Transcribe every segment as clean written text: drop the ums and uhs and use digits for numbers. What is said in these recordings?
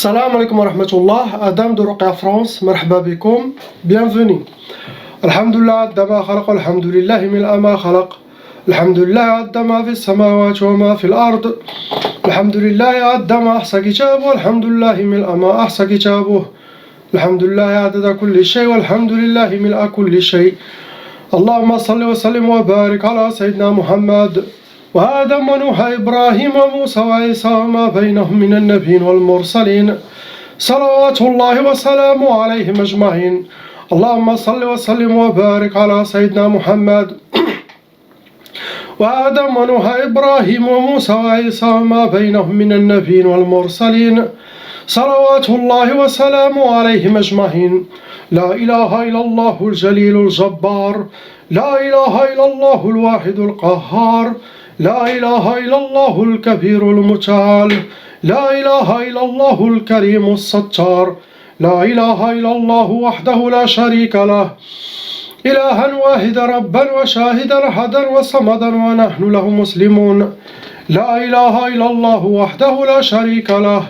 Salam alaikum wa rahmatullah, Adam de Ruqya France, marhaba bikoum, bienvenue. Alhamdulillah, addama khalaq, alhamdulillahi mil'a ma khalaq. Alhamdulillah, addama fi samawati wa ma fil ard. Alhamdulillah, addama ahsa kitabu, alhamdulillahi mil'a ma ahsa kitabu. Alhamdulillah, adada kulli shay, walhamdulillahi mil'a kulli shay. Allahumma salli wa sallim wa barik ala Sayyidina Muhammad. وآدم ونوح إبراهيم وموسى وعيسى وما بينهم من النبيين والمرسلين صلوات الله وسلامه عليهم أجمعين. اللهم صل وسلم وبارك على سيدنا محمد وآدم ونوح إبراهيم وموسى وعيسى وما بينهم من النبيين والمرسلين صلوات الله وسلامه عليهم أجمعين. لا إله إلا الله الجليل الجبار، لا إله إلا الله الواحد القهار، لا إله إلا الله الكبير المتعال، لا إله إلا الله الكريم الستار، لا إله إلا الله وحده لا شريك له، إلها واحدا ربا وشاهدا أحدا وصمدا ونحن له مسلمون. لا إله إلا الله وحده لا شريك له،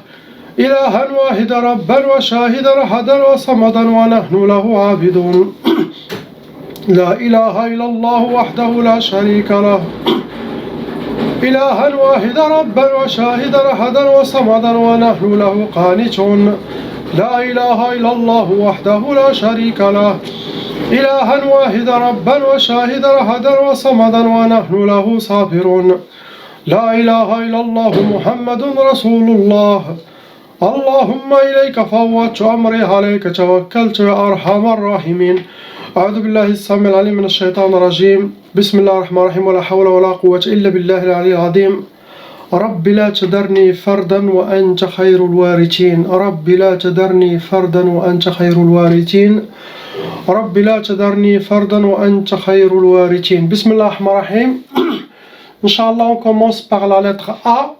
إلها واحدا ربا وشاهدا أحدا وصمدا ونحن له عابدون. لا إله إلا الله وحده لا شريك له، إلها واحدا ربا وشاهدا أحدا وصمدا ونحن له قانتون. لا إله إلا الله وحده لا شريك له، إلها واحدا ربا وشاهدا أحدا وصمدا ونحن له صابرون. لا إله إلا الله محمد رسول الله. اللهم إليك فوضت أمري، عليك توكلت يا أرحم الراحمين. أعوذ بالله السميع العليم من الشيطان الرجيم. بسم الله الرحمن الرحيم، ولا حول ولا قوة إلا بالله العلي العظيم. رب لا تذرني فردا وأنت خير الوارثين. رب لا تذرني فردا وأنت خير الوارثين. رب لا تذرني فردا وأنت خير الوارثين. بسم الله الرحمن الرحيم. Inch'Allah, on commence par la lettre A.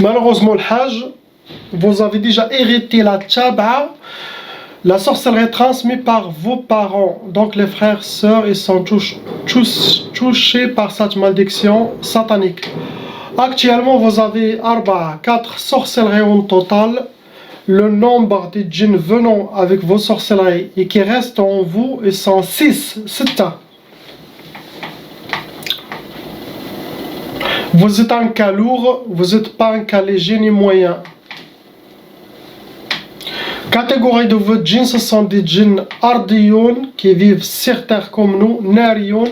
Malheureusement, le Hajj, vous avez déjà hérité la tchab'a, la sorcellerie transmise par vos parents. Donc les frères, sœurs, ils sont touchés par cette malédiction satanique. Actuellement, vous avez 4 sorcelleries en total. Le nombre de djinns venant avec vos sorcelleries et qui restent en vous, ils sont 6. Vous êtes un cas lourd, vous n'êtes pas un cas léger ni moyen. Catégorie de vos djinns, ce sont des djinns ardiyoun qui vivent sur terre comme nous, nariyoun,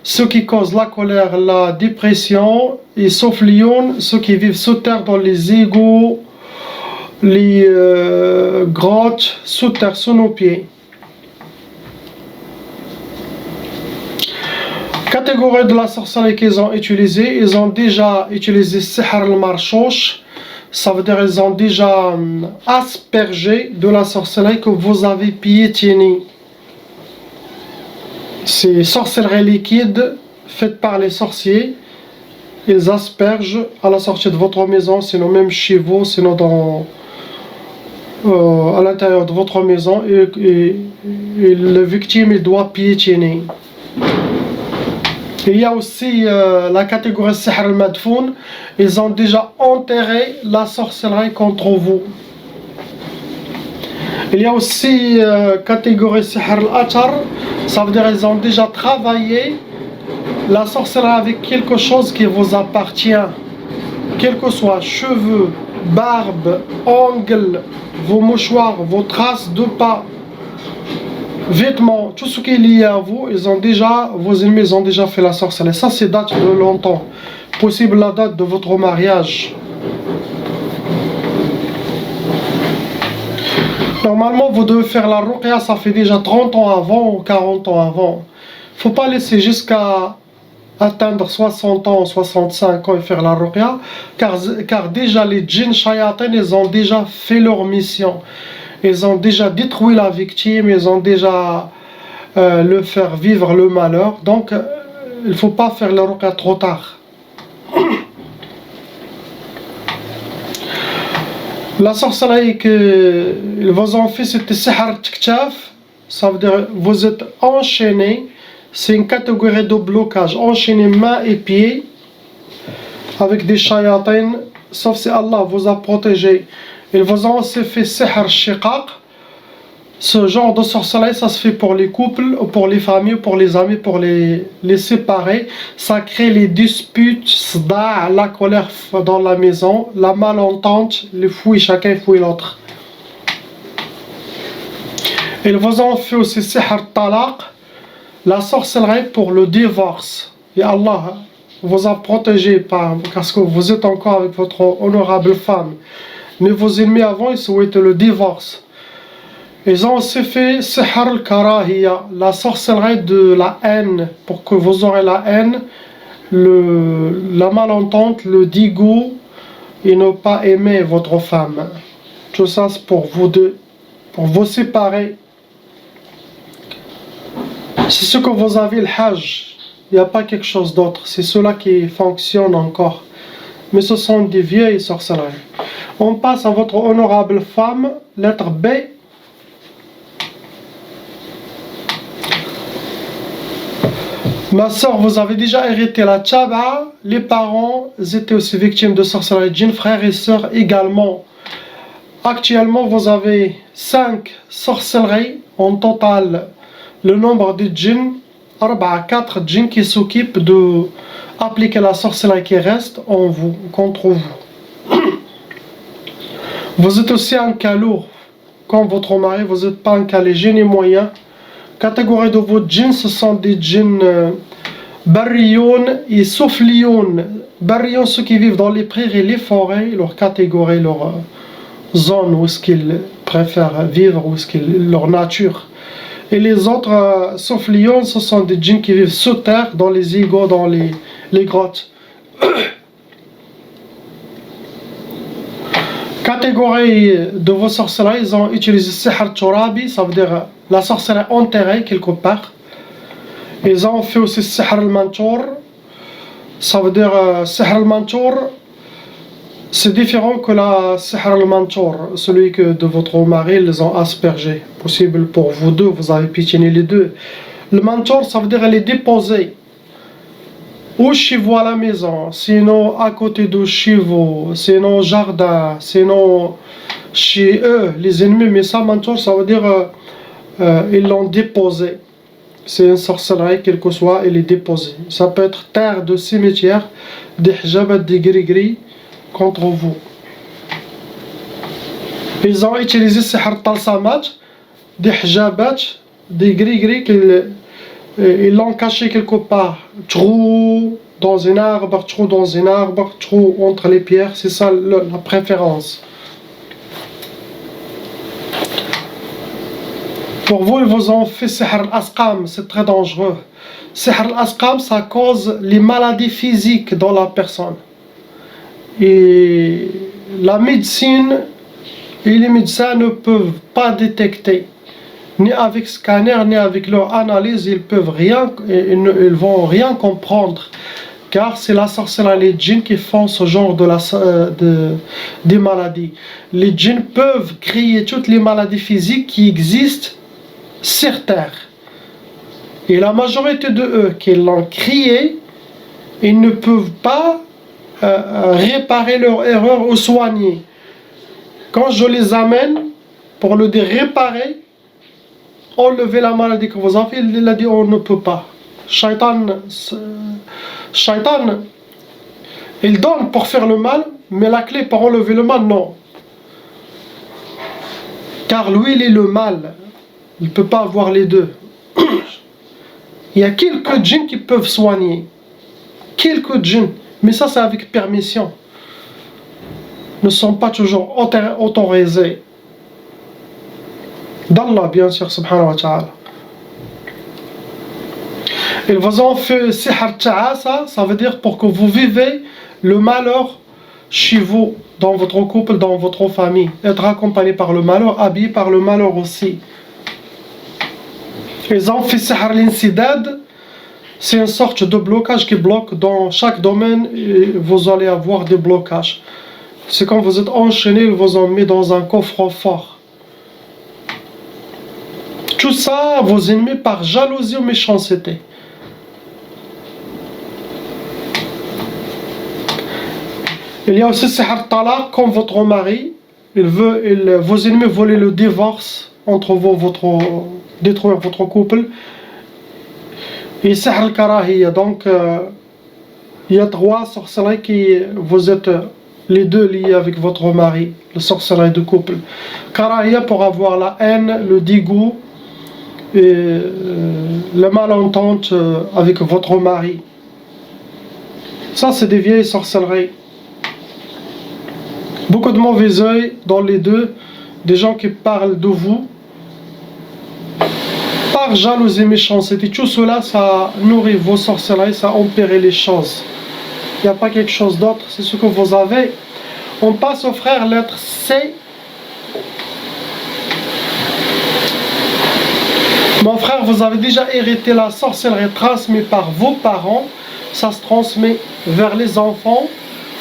ceux qui causent la colère, la dépression, et sofliyoun, ceux qui vivent sous terre dans les égouts, les grottes, sous terre, sous nos pieds. Catégorie de la sorcellerie qu'ils ont utilisée, ils ont déjà utilisé Sihr al-Marchouch, ça veut dire qu'ils ont déjà aspergé de la sorcellerie que vous avez piétinée. C'est sorcellerie liquide faite par les sorciers, ils aspergent à la sortie de votre maison, sinon même chez vous, sinon à l'intérieur de votre maison, et le victime il doit piétiner. Il y a aussi la catégorie Sihr al-Madfoun, ils ont déjà enterré la sorcellerie contre vous. Il y a aussi catégorie Sihr al-Athar, ça veut dire qu'ils ont déjà travaillé la sorcellerie avec quelque chose qui vous appartient, quel que soit cheveux, barbe, ongles, vos mouchoirs, vos traces de pas, vêtements, tout ce qui est lié à vous, vos ennemis ont déjà fait la sorcellerie. Ça, c'est date de longtemps. Possible la date de votre mariage. Normalement, vous devez faire la ruqya, ça fait déjà 30 ans avant ou 40 ans avant. Il ne faut pas laisser jusqu'à atteindre 60 ans, 65 ans et faire la ruqya, car déjà les djinns shayatin, ils ont déjà fait leur mission. Ils ont déjà détruit la victime, ils ont déjà le faire vivre le malheur. Donc, il ne faut pas faire la ruqya trop tard. La sorcellerie qu'ils vous ont fait, c'était Sihr Tiktaf. Ça veut dire vous êtes enchaîné C'est une catégorie de blocage. Enchaîner mains et pieds avec des shayatins, sauf si Allah vous a protégé. Ils vous ont aussi fait sihr shiqaq. Ce genre de sorcellerie, ça se fait pour les couples, pour les familles, pour les amis, pour les séparer. Ça crée les disputes, la colère dans la maison, la malentente, les fouilles, chacun fouille l'autre. Ils vous ont fait aussi sihr talaq, la sorcellerie pour le divorce. Et Allah vous a protégé parce que vous êtes encore avec votre honorable femme. Mais vos ennemis avant, ils souhaitaient le divorce. Ils ont aussi fait sihr al-karahiya, la sorcellerie de la haine, pour que vous aurez la haine, la malentente, le dégoût et ne pas aimer votre femme. Tout ça c'est pour vous deux, pour vous séparer. C'est ce que vous avez le hajj, il n'y a pas quelque chose d'autre, c'est cela qui fonctionne encore. Mais ce sont des vieilles sorcelleries. On passe à votre honorable femme, lettre B. Ma soeur, vous avez déjà hérité la tchaba. Les parents étaient aussi victimes de sorcellerie djinn, frères et sœurs également. Actuellement, vous avez 5 sorcelleries en total. Le nombre de djinns, 4 djinns qui s'occupent d'appliquer la sorcellerie qui reste en vous, contre vous. Vous êtes aussi un cas lourd. Comme votre mari, vous n'êtes pas un cas léger ni moyen. Catégorie de vos djinns, ce sont des djinns barriyoun et soufliyoun. Barriyoun, ceux qui vivent dans les prairies et les forêts, leur catégorie, leur zone où est-ce qu'ils préfèrent vivre, où est-ce qu'ils, leur nature. Et les autres soufliyoun, ce sont des djinns qui vivent sous terre, dans les égouts, dans les grottes. Catégorie de vos sorcelleries, ils ont utilisé sihr turabi, ça veut dire la sorcellerie enterrée quelque part. Ils ont fait aussi sihr al-mantour, ça veut dire sihr al-mantour, c'est différent que la sihr al-mantour, celui que de votre mari ils ont aspergé. Possible pour vous deux, vous avez piétiné les deux. Le mantour, ça veut dire elle est déposée. Ou chez vous à la maison, sinon à côté de chez vous, sinon au jardin, sinon chez eux, les ennemis. Mais ça, mantour, ça veut dire ils l'ont déposé. C'est une sorcellerie, quelle que soit, elle est déposée. Ça peut être terre de cimetière, des hijabat, des gris-gris contre vous. Ils ont utilisé sihr talsamat, des hijabat, des gris-gris ils l'ont caché quelque part. Trou dans un arbre, trou dans un arbre, trou entre les pierres, c'est ça la préférence. Pour vous, ils vous ont fait sihr al-asqam, c'est très dangereux. Sihr al-asqam, ça cause les maladies physiques dans la personne. Et la médecine et les médecins ne peuvent pas détecter. Ni avec scanner, ni avec leur analyse, ils vont rien comprendre. Car c'est la sorcellerie, les djinns qui font ce genre des maladies. Les djinns peuvent créer toutes les maladies physiques qui existent sur terre. Et la majorité de eux qui l'ont créé, ils ne peuvent pas réparer leur erreur ou soigner. Quand je les amène pour le dire réparer, enlever la maladie que vous avez, il a dit on ne peut pas. Shaitan, il donne pour faire le mal, mais la clé pour enlever le mal, non. Car lui, il est le mal. Il ne peut pas avoir les deux. Il y a quelques djinns qui peuvent soigner. Quelques djinns. Mais ça, c'est avec permission. Ne sont pas toujours autorisés. D'Allah, bien sûr, subhanahu wa ta'ala. Ils vous ont fait sihr ta'asa, ça veut dire pour que vous vivez le malheur chez vous, dans votre couple, dans votre famille. Être accompagné par le malheur, habillé par le malheur aussi. Ils ont fait sihr l'insidad, c'est une sorte de blocage qui bloque dans chaque domaine, et vous allez avoir des blocages. C'est quand vous êtes enchaîné, ils vous ont mis dans un coffre-fort. Tout ça, vos ennemis par jalousie ou méchanceté. Il y a aussi sihr talaq, comme votre mari, vos ennemis veulent le divorce entre vous, détruire votre couple. Et sihr al-karahiyya, donc il y a 3 sorcelleries qui vous êtes les deux liés avec votre mari, le sorcellerie de couple. Karahiyya pour avoir la haine, le dégoût et la malentente avec votre mari. Ça c'est des vieilles sorcelleries. Beaucoup de mauvais œil dans les deux, des gens qui parlent de vous par jalousie et méchanceté. Tout cela, ça nourrit vos sorcelleries, ça empire les choses. Il n'y a pas quelque chose d'autre, c'est ce que vous avez. On passe au frère, lettre C. Mon frère, vous avez déjà hérité la sorcellerie transmise par vos parents. Ça se transmet vers les enfants,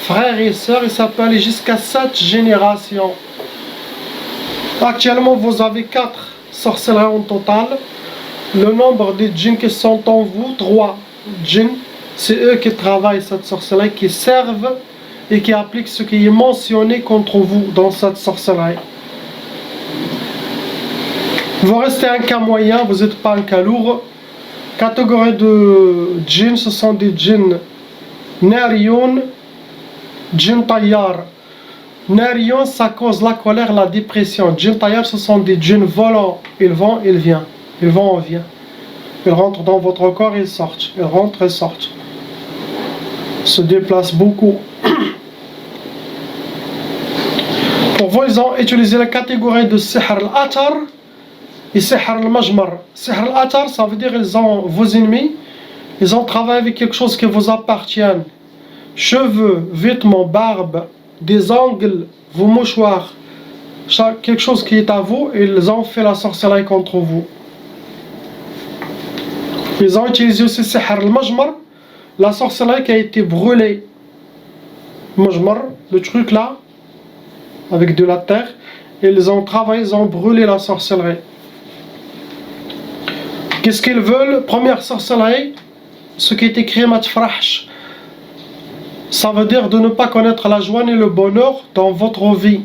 frères et sœurs, et ça peut aller jusqu'à 7 générations. Actuellement, vous avez 4 sorcelleries en total. Le nombre de djinns qui sont en vous, 3 djinns. C'est eux qui travaillent cette sorcellerie, qui servent et qui appliquent ce qui est mentionné contre vous dans cette sorcellerie. Vous restez un cas moyen, vous n'êtes pas un cas lourd. Catégorie de djinns, ce sont des djinns nariyon, djinn tayyar. Nariyon, ça cause la colère, la dépression. Djinn tayyar, ce sont des djinns volants. Ils vont, ils viennent. Ils vont, ils viennent. Ils rentrent dans votre corps, ils sortent. Ils rentrent et sortent. Se déplacent beaucoup. Pour vous, ils ont utilisé la catégorie de sihr al-atar et sihr al-majmar. Sihr al-atar, ça veut dire ils ont vos ennemis, ils ont travaillé avec quelque chose qui vous appartient. Cheveux, vêtements, barbe, des ongles, vos mouchoirs, quelque chose qui est à vous, ils ont fait la sorcellerie contre vous. Ils ont utilisé aussi sihr al-majmar, la sorcellerie qui a été brûlée. Majmar, le truc là, avec de la terre, et ils ont travaillé, ils ont brûlé la sorcellerie. Qu'est-ce qu'ils veulent? Première sorcellerie, ce qui est écrit matfrahsh. Ça veut dire de ne pas connaître la joie ni le bonheur dans votre vie.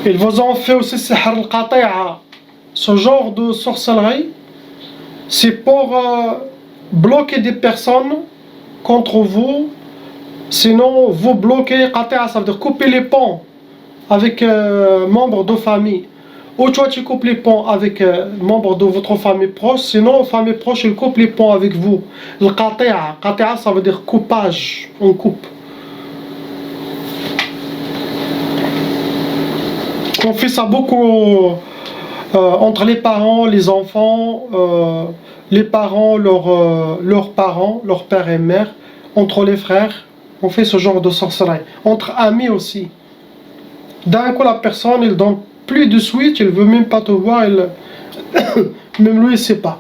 Ils vous ont fait aussi sihr al-qati'a. Ce genre de sorcellerie, c'est pour bloquer des personnes contre vous. Sinon, vous bloquez, qati'a, ça veut dire couper les ponts avec membres de famille. Ou toi tu coupes les ponts avec membres de votre famille proche, sinon famille proche ils coupent les ponts avec vous. Le qati'a, qati'a ça veut dire coupage, on coupe. On fait ça beaucoup entre les parents, les enfants, les parents, leurs parents, leur père et mère, entre les frères. On fait ce genre de sorcellerie. Entre amis aussi. D'un coup, la personne, il donne plus de suite, il ne veut même pas te voir, même lui, il ne sait pas.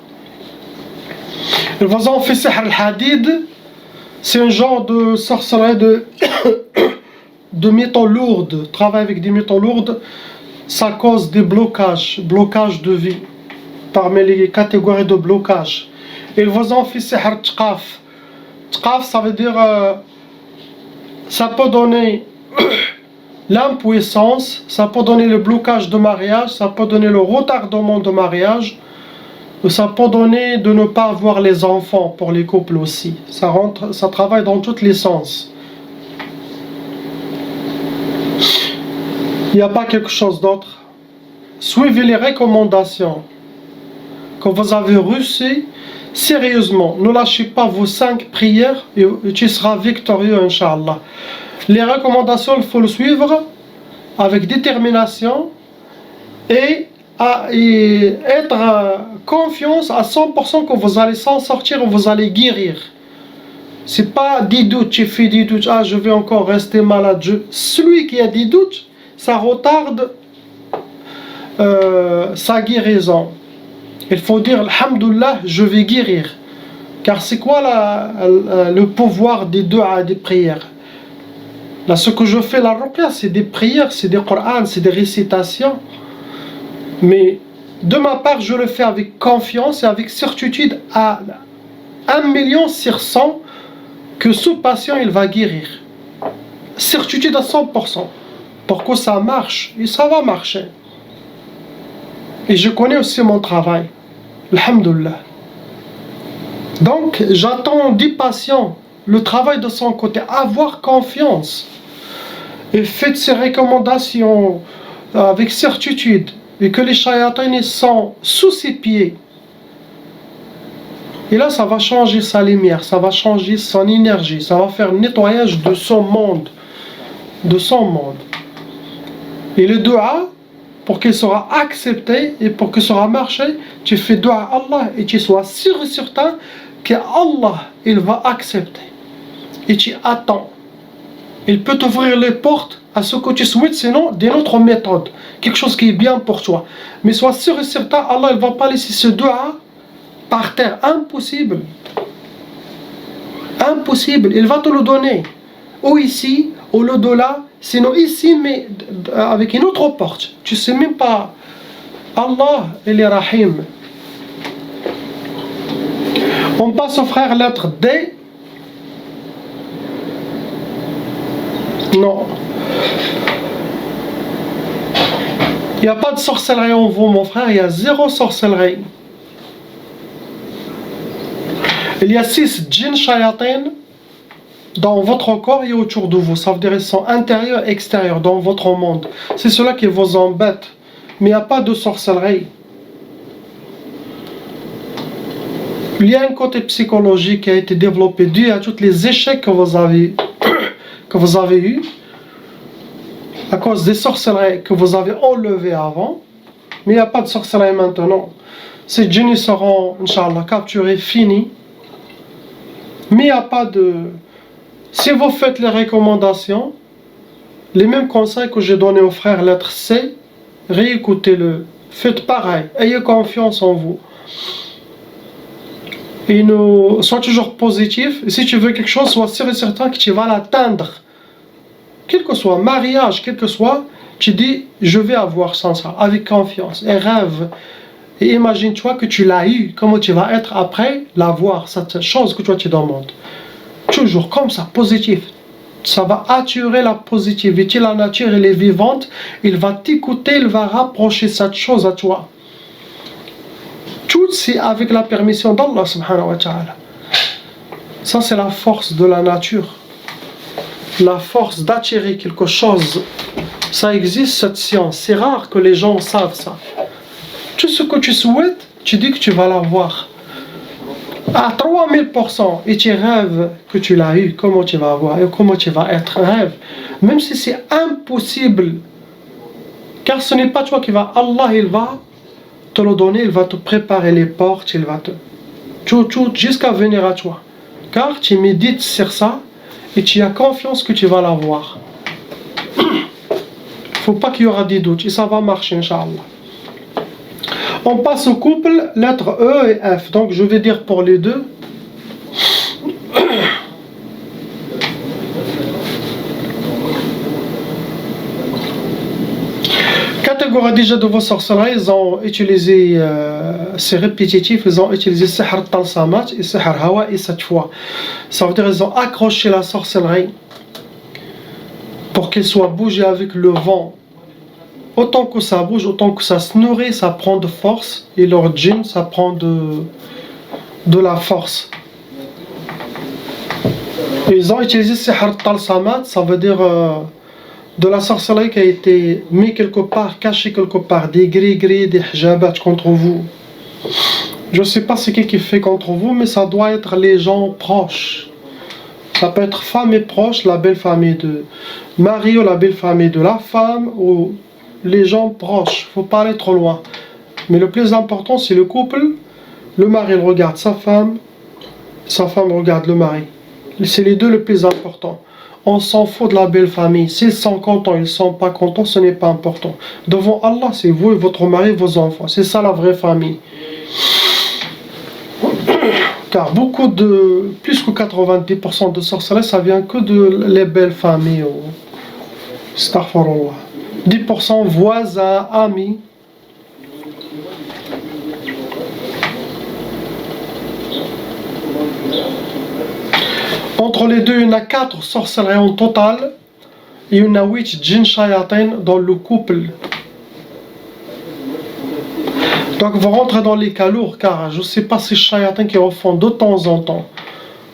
Ils vous ont fait sihr al-hadid. C'est un genre de sorcellerie de métaux lourds. Travailler avec des métaux lourds, ça cause des blocages de vie. Parmi les catégories de blocage. Ils vous ont fait sihr tqaf. Tqaf, ça veut dire... ça peut donner l'impuissance, ça peut donner le blocage de mariage, ça peut donner le retardement de mariage, ou ça peut donner de ne pas avoir les enfants pour les couples aussi. Ça travaille dans tous les sens. Il n'y a pas quelque chose d'autre. Suivez les recommandations que vous avez reçues sérieusement. Ne lâchez pas vos 5 prières et tu seras victorieux, Inch'Allah. Les recommandations, il faut le suivre avec détermination et être confiance à 100% que vous allez s'en sortir, vous allez guérir. C'est pas des doutes, tu fais des doutes, ah je vais encore rester malade. Celui qui a des doutes, ça retarde sa guérison. Il faut dire alhamdoulilah, je vais guérir. Car c'est quoi le pouvoir des du'a, des prières? Là, ce que je fais, la ruqya, c'est des prières, c'est des Qur'an, c'est des récitations. Mais de ma part, je le fais avec confiance et avec certitude à 1 million sur 100 que ce patient, il va guérir. Certitude à 100%. Pour que ça marche, et ça va marcher. Et je connais aussi mon travail. Alhamdulillah. Donc, j'attends du patient le travail de son côté, avoir confiance. Et faites ses recommandations avec certitude. Et que les shayatines sont sous ses pieds. Et là, ça va changer sa lumière, ça va changer son énergie, ça va faire nettoyage de son monde. De son monde. Et le dua, pour qu'il sera accepté et pour qu'il sera marché, tu fais dua à Allah et tu sois sûr et certain que Allah, il va accepter. Et tu attends. Il peut t'ouvrir les portes à ce que tu souhaites, sinon d'une autre méthode. Quelque chose qui est bien pour toi. Mais sois sûr et certain, Allah, il ne va pas laisser ce dua par terre. Impossible. Impossible. Il va te le donner. Ou ici, ou l'au-delà, sinon ici, mais avec une autre porte. Tu ne sais même pas. Allah, il est Rahim. On passe au frère lettre D. Non. Il n'y a pas de sorcellerie en vous, mon frère. Il y a zéro sorcellerie. Il y a 6 djinns shayatin dans votre corps et autour de vous. Ça veut dire qu'ils sont intérieurs et extérieurs dans votre monde. C'est cela qui vous embête. Mais il n'y a pas de sorcellerie. Il y a un côté psychologique qui a été développé dû à tous les échecs que vous avez eus à cause des sorcelleries que vous avez enlevées avant. Mais il n'y a pas de sorcellerie maintenant. Ces djinns seront, Inch'Allah, capturés, finis. Mais il n'y a pas de... Si vous faites les recommandations, les mêmes conseils que j'ai donnés aux frères lettre C, réécoutez-le. Faites pareil. Ayez confiance en vous. Et sois toujours positif. Et si tu veux quelque chose, sois sûr et certain que tu vas l'atteindre. Quel que soit mariage, quel que soit, tu dis, je vais avoir ça, avec confiance. Et rêve. Et imagine-toi que tu l'as eu, comment tu vas être après l'avoir, cette chose que toi tu demandes. Toujours comme ça, positif. Ça va attirer la positivité, la nature elle est vivante, il va t'écouter, il va rapprocher cette chose à toi. Tout c'est avec la permission d'Allah subhanahu wa ta'ala. Ça c'est la force de la nature. La force d'attirer quelque chose. Ça existe cette science, c'est rare que les gens savent ça. Tout ce que tu souhaites, tu dis que tu vas l'avoir. À 3000%, et tu rêves que tu l'as eu, comment tu vas avoir et comment tu vas être. Rêve. Même si c'est impossible, car ce n'est pas toi qui va, Allah il va te le donner, il va te préparer les portes, il va te... Tout jusqu'à venir à toi. Car tu médites sur ça et tu as confiance que tu vas l'avoir. Il ne faut pas qu'il y aura des doutes et ça va marcher, Inch'Allah. On passe au couple, lettres E et F. Donc je vais dire pour les deux. Catégorie déjà de vos sorcelleries, ils ont utilisé, c'est répétitif, ils ont utilisé Sihr Talsamat et Sihr Hawa et cette fois. Ça veut dire qu'ils ont accroché la sorcellerie pour qu'elle soit bougée avec le vent. Autant que ça bouge, autant que ça se nourrit, ça prend de force. Et leur djinn, ça prend de la force. Et ils ont utilisé Sihr Talsamat, ça veut dire de la sorcellerie qui a été mise quelque part, cachée quelque part. Des gris-gris, des hijabat contre vous. Je ne sais pas ce qui fait contre vous, mais ça doit être les gens proches. Ça peut être famille proche, la belle famille de mari ou la belle famille de la femme, ou les gens proches, il ne faut pas aller trop loin. Mais le plus important, c'est le couple. Le mari regarde sa femme regarde le mari. C'est les deux le plus important. On s'en fout de la belle famille. S'ils sont contents, ils ne sont pas contents, ce n'est pas important. Devant Allah, c'est vous et votre mari, vos enfants. C'est ça la vraie famille. Car beaucoup de, plus que 90% de sorcellerie, ça vient que de les belles familles. Astaghfirullah. 10% voisins, amis. Entre les y a 4 sorcelleries en total. Et il y a 8 djinns shayatin dans le couple. Donc vous rentrez dans les cas lourds, car je ne sais pas si shayatins qui refont de temps en temps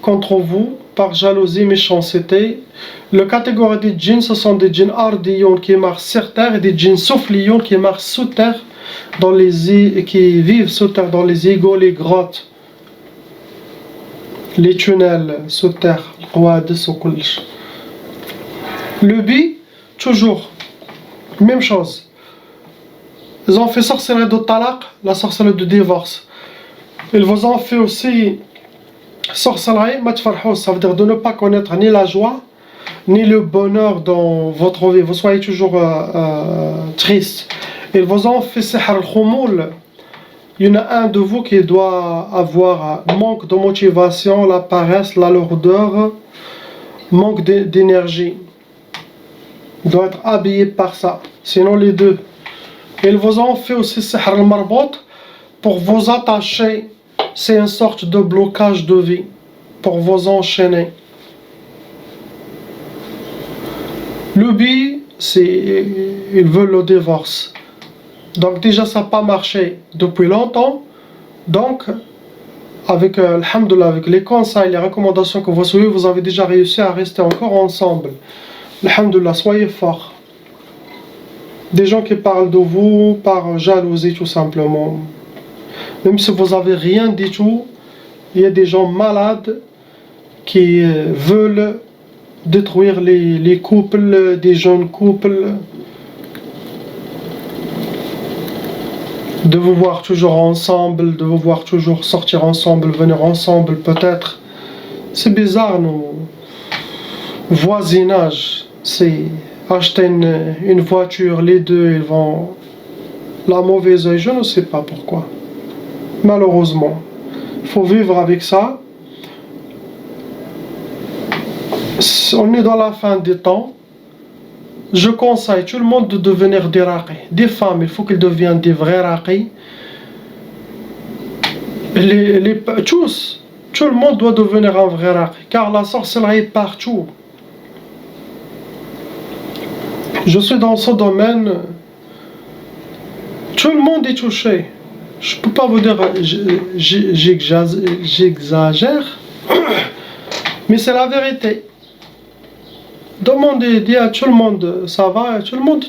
contre vous, par jalousie, méchanceté. La catégorie des djinns, ce sont des djinns ardillons qui marchent sur terre et des djinns soufflillons qui marchent sous terre, qui vivent sous terre, dans les égouts, les grottes, les tunnels sous terre. Le bi, toujours, même chose. Ils ont fait sorcellerie de talaq, la sorcellerie de divorce. Ils vous ont fait aussi sorcellerie matfarhous, ça veut dire de ne pas connaître ni la joie, ni le bonheur dans votre vie. Vous soyez toujours triste. Ils vous ont fait sihr al-khoumoul. Il y en a un de vous qui doit avoir manque de motivation, la paresse, la lourdeur, manque d'énergie. Il doit être habillé par ça. Sinon les deux. Ils vous ont fait aussi sihr al-marbot pour vous attacher. C'est une sorte de blocage de vie pour vous enchaîner. Le bi, ils veulent le divorce. Donc déjà ça n'a pas marché depuis longtemps. Donc avec alhamdoulilah, avec les conseils, les recommandations que vous suivez, vous avez déjà réussi à rester encore ensemble. Alhamdoulilah, soyez forts. Des gens qui parlent de vous par jalousie tout simplement. Même si vous n'avez rien du tout, il y a des gens malades qui veulent détruire les couples, des jeunes couples. De vous voir toujours ensemble, de vous voir toujours sortir ensemble, venir ensemble peut-être. C'est bizarre, nos voisinages. C'est acheter une voiture, les deux ils vont la mauvaise oeil, je ne sais pas pourquoi. Malheureusement, il faut vivre avec ça. On est dans la fin des temps. Je conseille tout le monde de devenir des raqis. Des femmes, il faut qu'elles deviennent des vrais raqis. Tous, tout le monde doit devenir un vrai raqi, car la sorcellerie est partout. Je suis dans ce domaine, tout le monde est touché. Je ne peux pas vous dire j'exagère, mais c'est la vérité. Demandez, dites à tout le monde ça va, tout le monde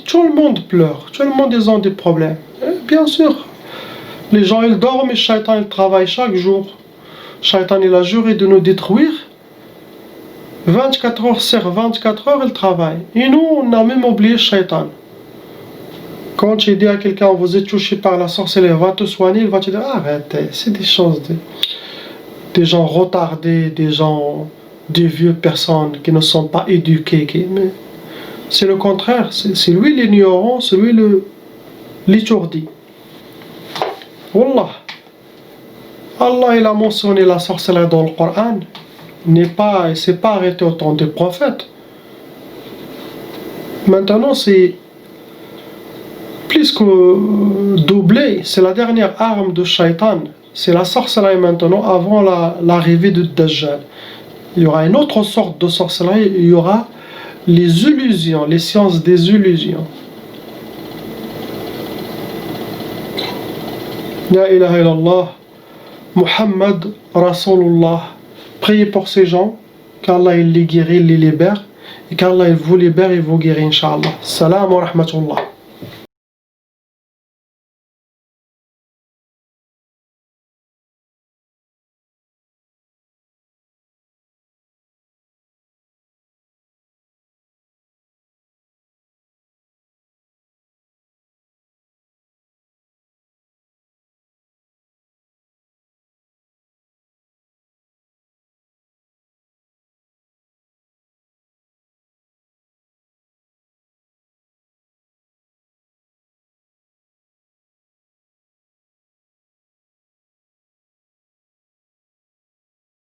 pleure, tout le monde ils ont des problèmes. Et bien sûr, les gens ils dorment et Shaitan il travaille chaque jour. Shaitan il a juré de nous détruire. 24 heures sur 24 heures il travaille. Et nous on a même oublié Shaitan. Quand tu dis à quelqu'un vous êtes touché par la sorcellerie, va te soigner, il va te dire arrêtez, c'est des choses des gens retardés, des vieux personnes qui ne sont pas éduquées. Mais c'est le contraire, c'est lui l'ignorant, c'est lui l'étourdi. Wallah, Allah il a mentionné la sorcellerie dans le Coran. Il ne s'est pas arrêté au temps des prophètes. Maintenant c'est plus que doublé, c'est la dernière arme de Shaitan. C'est la sorcellerie maintenant avant l'arrivée de Dajjal. Il y aura une autre sorte de sorcellerie, il y aura les illusions, les sciences des illusions. La ilaha illallah, Muhammad Rasulullah. Priez pour ces gens, qu'Allah il les guérit, il les libère, et qu'Allah il vous libère et vous guérit, Inch'Allah. Salam wa rahmatullah.